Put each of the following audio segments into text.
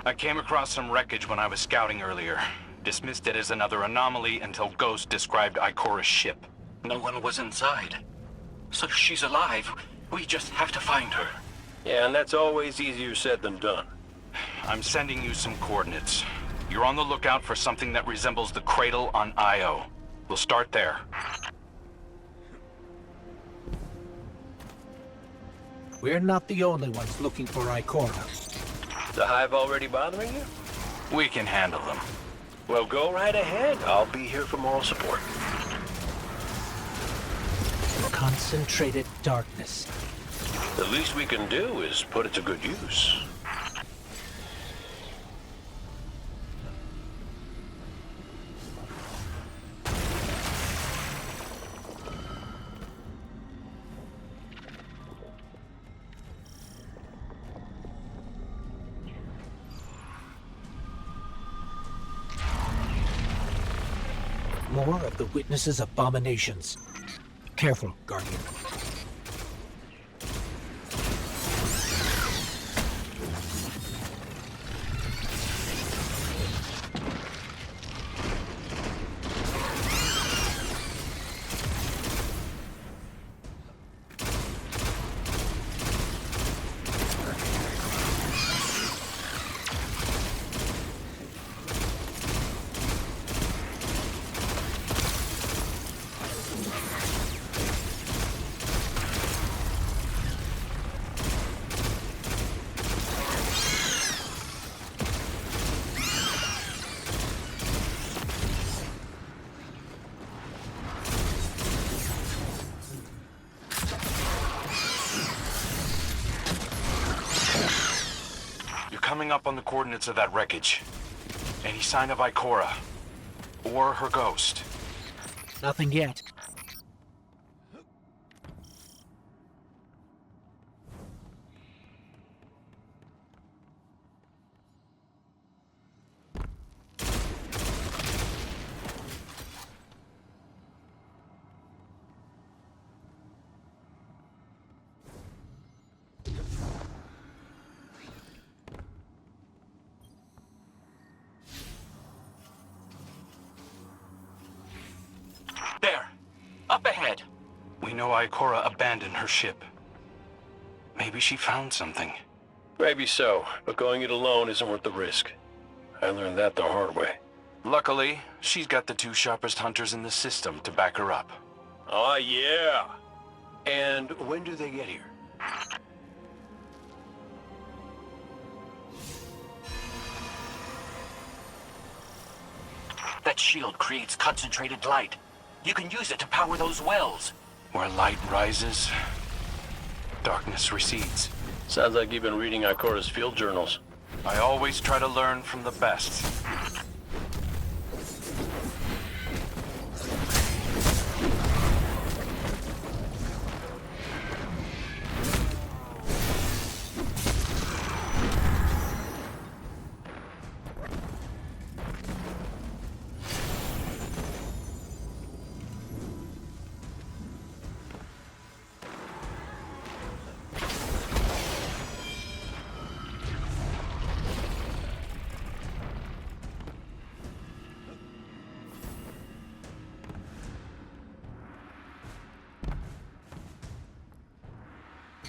I came across some wreckage when I was scouting earlier. Dismissed it as another anomaly until Ghost described Ikora's ship. No one was inside. So she's alive. We just have to find her. Yeah, and that's always easier said than done. I'm sending you some coordinates. You're on the lookout for something that resembles the cradle on Io. We'll start there. We're not the only ones looking for Ikora. The Hive already bothering you? We can handle them. Well, go right ahead. I'll be here for moral support. Concentrated darkness. The least we can do is put it to good use. More of the witness's abominations. Careful, Guardian. Coming up on the coordinates of that wreckage. Any sign of Ikora? Or her ghost? Nothing yet. There! Up ahead! We know Ikora abandoned her ship. Maybe she found something. Maybe so, but going it alone isn't worth the risk. I learned that the hard way. Luckily, she's got the two sharpest hunters in the system to back her up. Oh, yeah! And when do they get here? That shield creates concentrated light. You can use it to power those wells. Where light rises, darkness recedes. Sounds like you've been reading Ikora's field journals. I always try to learn from the best.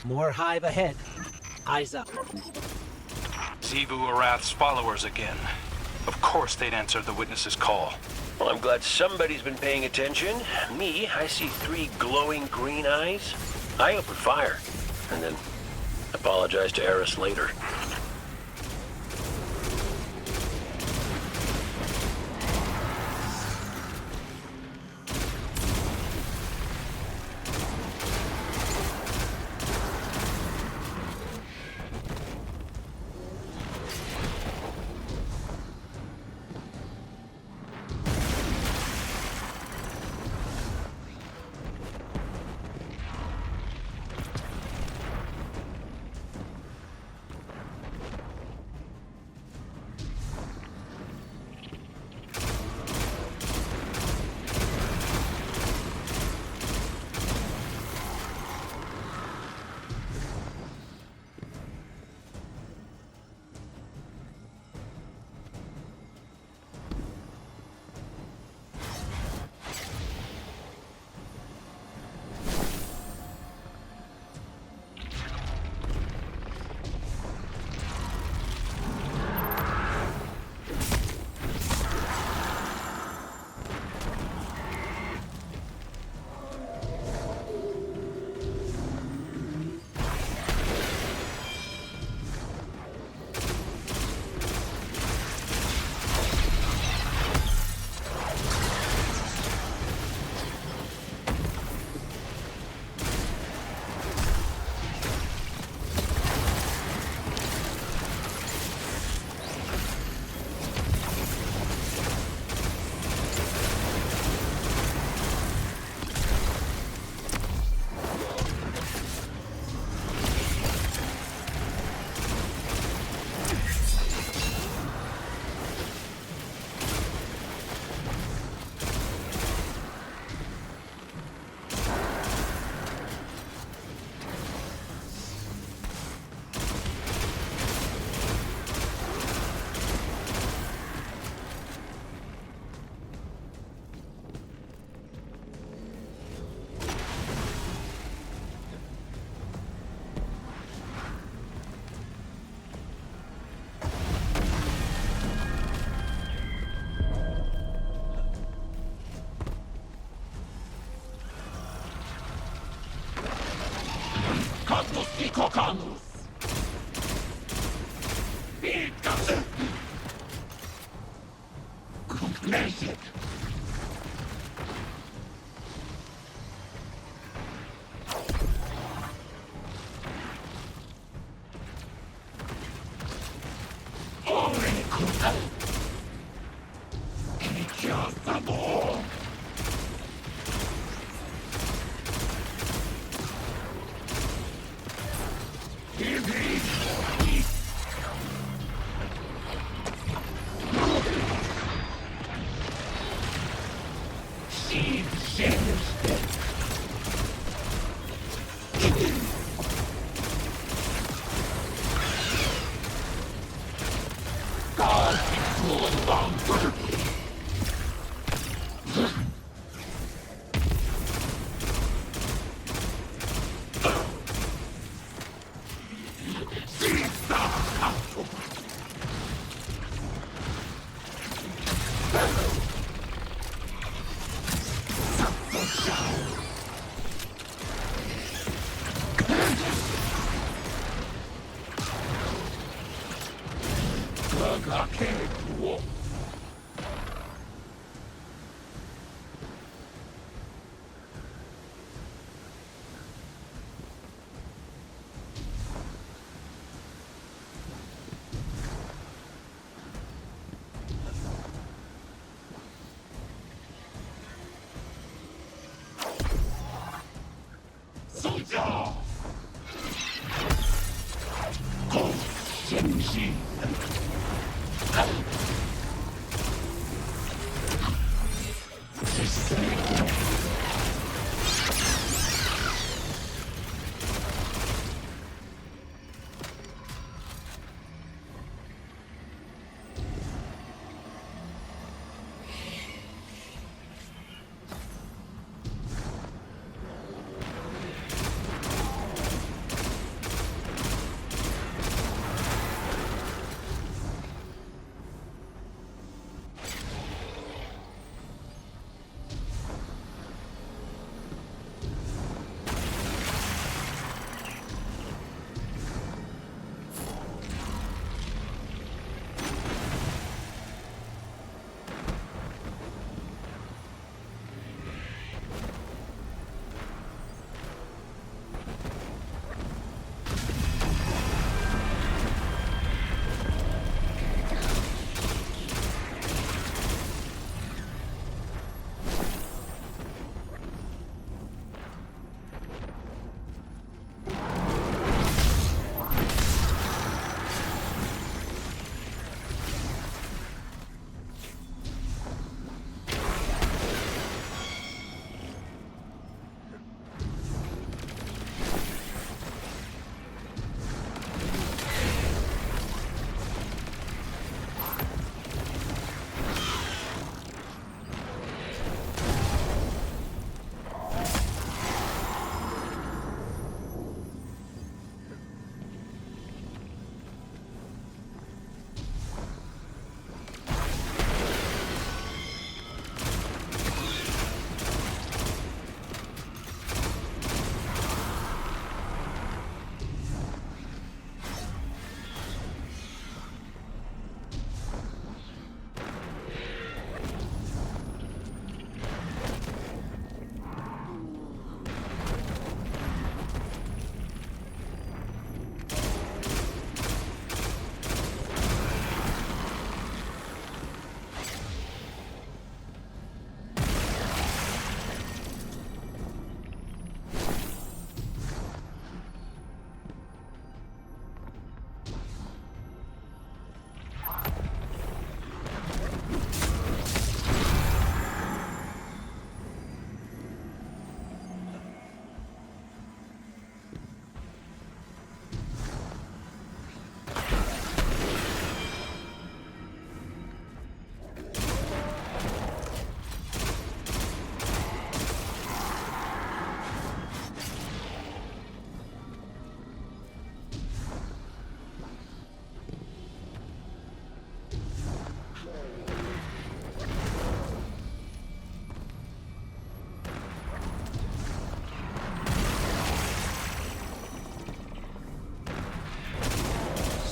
More Hive ahead. Eyes up. Xivu Arath's followers again. Of course they'd answer the witness's call. Well, I'm glad somebody's been paying attention. Me, I see 3 glowing green eyes. I open fire, and then apologize to Eris later.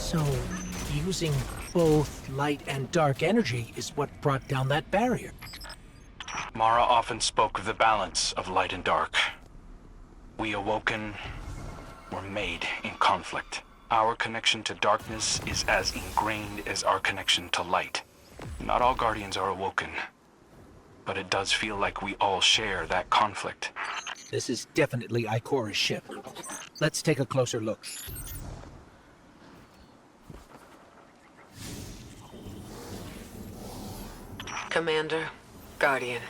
So, using both light and dark energy is what brought down that barrier. Mara often spoke of the balance of light and dark. We Awoken were made in conflict. Our connection to darkness is as ingrained as our connection to light. Not all Guardians are Awoken, but it does feel like we all share that conflict. This is definitely Ikora's ship. Let's take a closer look. Commander, Guardian,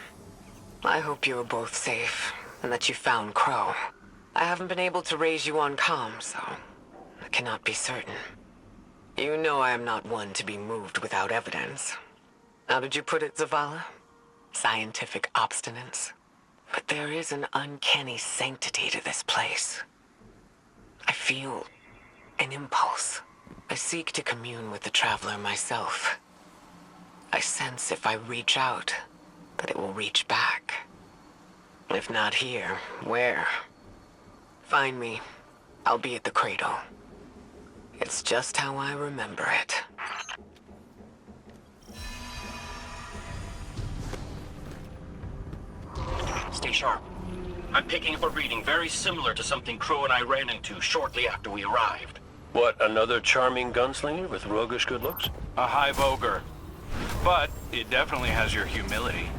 I hope you are both safe, and that you found Crow. I haven't been able to raise you on comm, so I cannot be certain. You know I am not one to be moved without evidence. How did you put it, Zavala? Scientific obstinance? But there is an uncanny sanctity to this place. I feel an impulse. I seek to commune with the Traveler myself. I sense if I reach out, that it will reach back. If not here, where? Find me. I'll be at the cradle. It's just how I remember it. Stay sharp. I'm picking up a reading very similar to something Crow and I ran into shortly after we arrived. What, another charming gunslinger with roguish good looks? A hive ogre. But it definitely has your humility.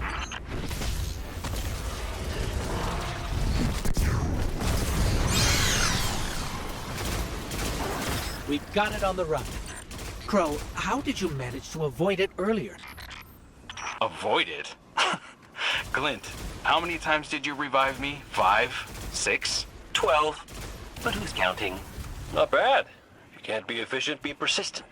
We've got it on the run. Crow, how did you manage to avoid it earlier? Avoid it? Glint, how many times did you revive me? 5? 6? 12. But who's counting? Not bad. If you can't be efficient, be persistent.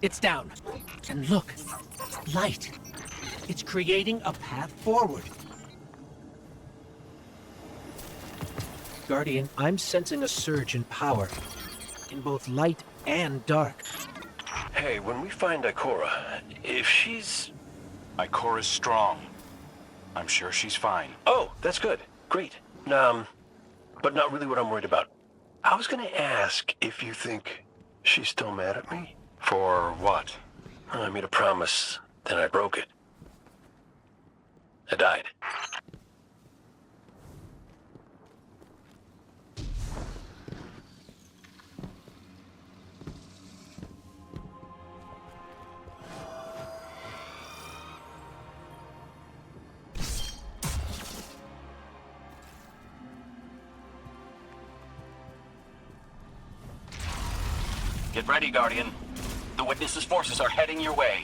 It's down. And look, light. It's creating a path forward. Guardian, I'm sensing a surge in power. In both light and dark. Hey, when we find Ikora, if she's... Ikora's strong. I'm sure she's fine. Oh, that's good. Great. But not really what I'm worried about. I was gonna ask if you think she's still mad at me. For what? I made a promise, then I broke it. I died. Get ready, Guardian. The Witness's forces are heading your way.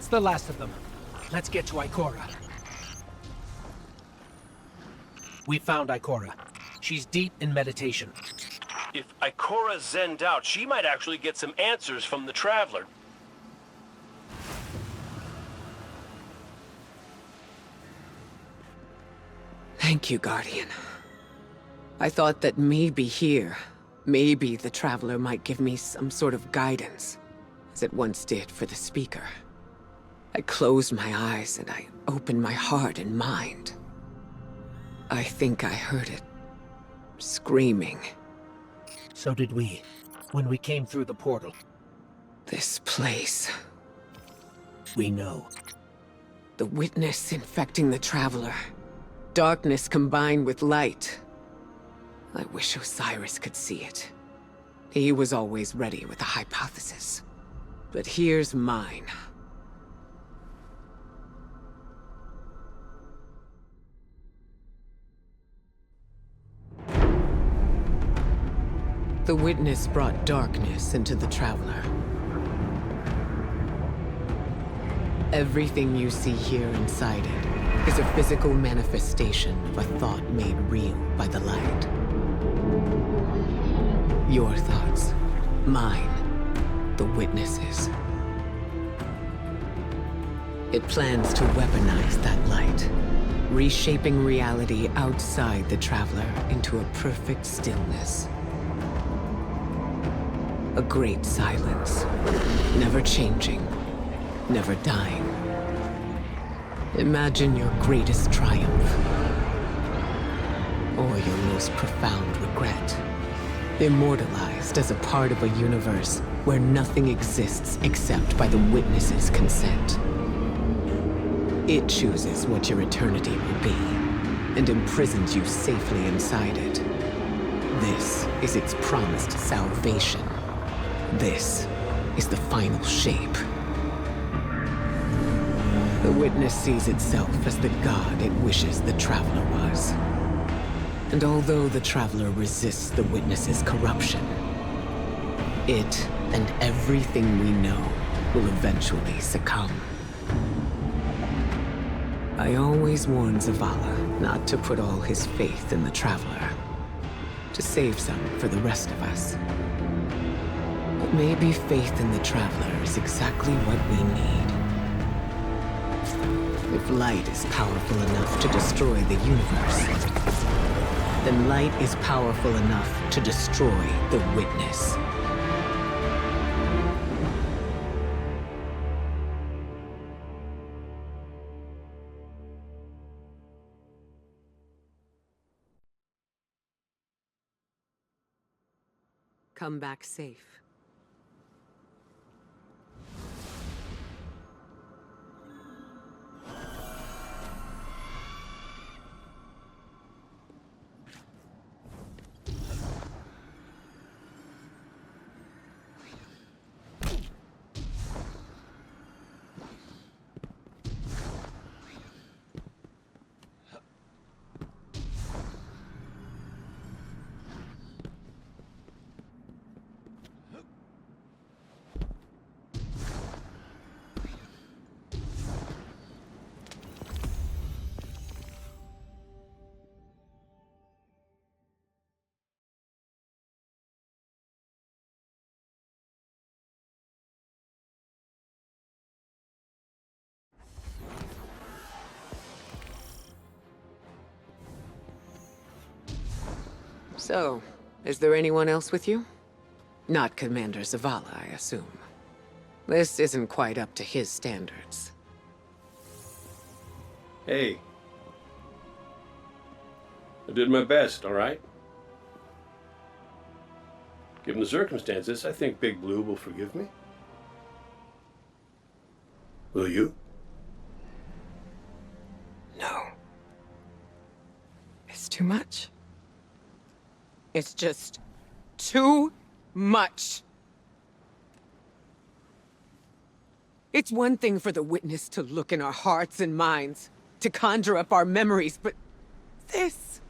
That's the last of them. Let's get to Ikora. We found Ikora. She's deep in meditation. If Ikora zenned out, she might actually get some answers from the Traveler. Thank you, Guardian. I thought that maybe here, maybe the Traveler might give me some sort of guidance, as it once did for the Speaker. I closed my eyes and I opened my heart and mind. I think I heard it screaming. So did we, when we came through the portal. This place. We know. The witness infecting the Traveler. Darkness combined with light. I wish Osiris could see it. He was always ready with a hypothesis. But here's mine. The witness brought darkness into the Traveler. Everything you see here inside it is a physical manifestation of a thought made real by the light. Your thoughts, mine, the witness's. It plans to weaponize that light, reshaping reality outside the Traveler into a perfect stillness. A great silence, never changing, never dying. Imagine your greatest triumph, or your most profound regret, immortalized as a part of a universe where nothing exists except by the witness's consent. It chooses what your eternity will be, and imprisons you safely inside it. This is its promised salvation. This is the final shape. The witness sees itself as the god it wishes the Traveler was. And although the Traveler resists the witness's corruption, it and everything we know will eventually succumb. I always warn Zavala not to put all his faith in the Traveler, to save some for the rest of us. But maybe faith in the Traveler is exactly what we need. If light is powerful enough to destroy the universe, then light is powerful enough to destroy the witness. Come back safe. So, is there anyone else with you? Not Commander Zavala, I assume. This isn't quite up to his standards. Hey. I did my best, all right? Given the circumstances, I think Big Blue will forgive me. Will you? No. It's too much. It's just too much. It's one thing for the witness to look in our hearts and minds, to conjure up our memories, but this...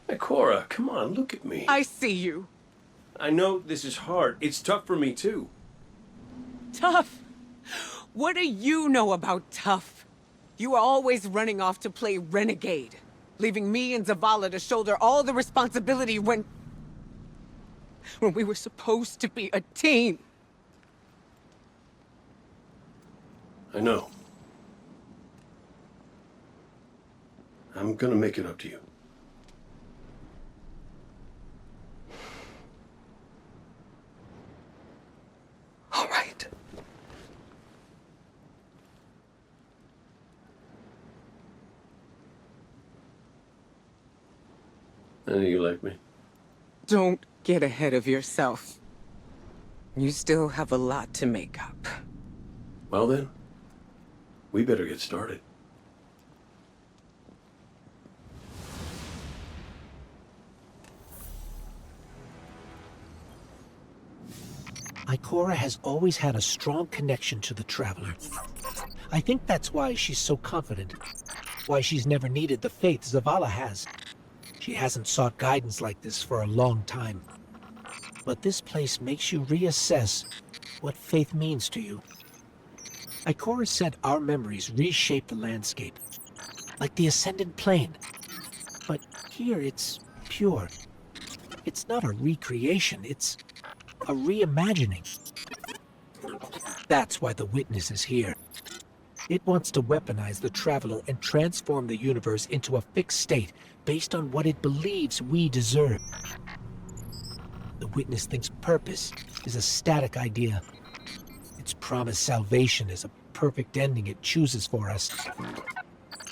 Ikora, come on, look at me. I see you. I know this is hard. It's tough for me, too. Tough. What do you know about tough? You were always running off to play renegade, leaving me and Zavala to shoulder all the responsibility when we were supposed to be a team. I know. I'm gonna make it up to you. All right. I know you like me. Don't get ahead of yourself. You still have a lot to make up. Well then, we better get started. Ikora has always had a strong connection to the Traveler. I think that's why she's so confident. Why she's never needed the faith Zavala has. She hasn't sought guidance like this for a long time. But this place makes you reassess what faith means to you. Ikora said our memories reshape the landscape, like the Ascendant Plane. But here it's pure. It's not a recreation, it's a reimagining. That's why the Witness is here. It wants to weaponize the Traveler and transform the universe into a fixed state based on what it believes we deserve. The Witness thinks purpose is a static idea. Its promised salvation is a perfect ending it chooses for us.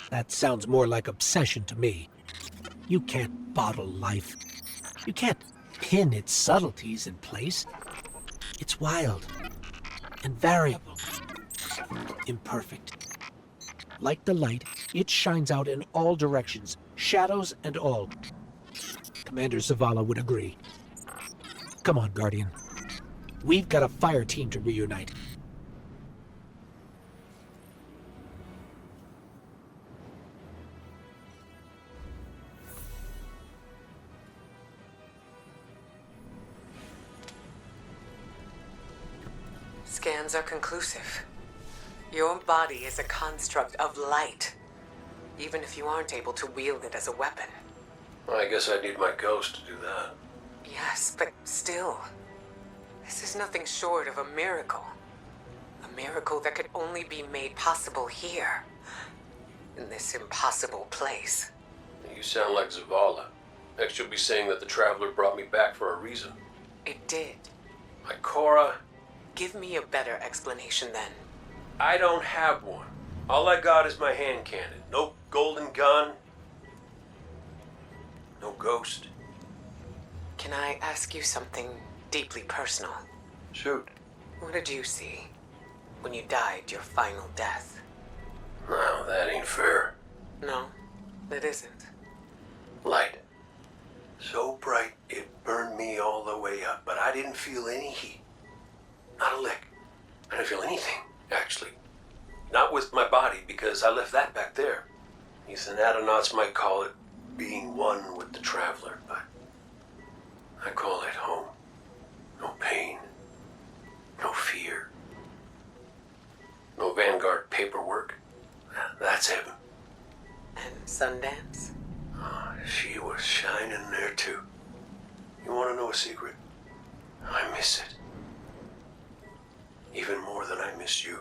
That sounds more like obsession to me. You can't bottle life. You can't pin its subtleties in place. It's wild and variable, imperfect. Like the light, it shines out in all directions, shadows and all. Commander Zavala would agree. Come on, Guardian. We've got a fire team to reunite. Scans are conclusive. Your body is a construct of light, even if you aren't able to wield it as a weapon. Well, I guess I need my ghost to do that. Yes, but still, this is nothing short of a miracle. A miracle that could only be made possible here, in this impossible place. You sound like Zavala. Next you'll be saying that the Traveler brought me back for a reason. It did. Ikora, Give me a better explanation then. I don't have one. All I got is my hand cannon. No golden gun. No ghost. Can I ask you something deeply personal? Shoot. What did you see when you died your final death? No, that ain't fair. No, it isn't. Light. So bright it burned me all the way up, but I didn't feel any heat. Not a lick. I didn't feel anything, actually. Not with my body, because I left that back there. These anatonautes might call it being one with the Traveler, but I call it home. No pain. No fear. No Vanguard paperwork. That's heaven. And Sundance? Oh, she was shining there too. You want to know a secret? I miss it. Even more than I miss you.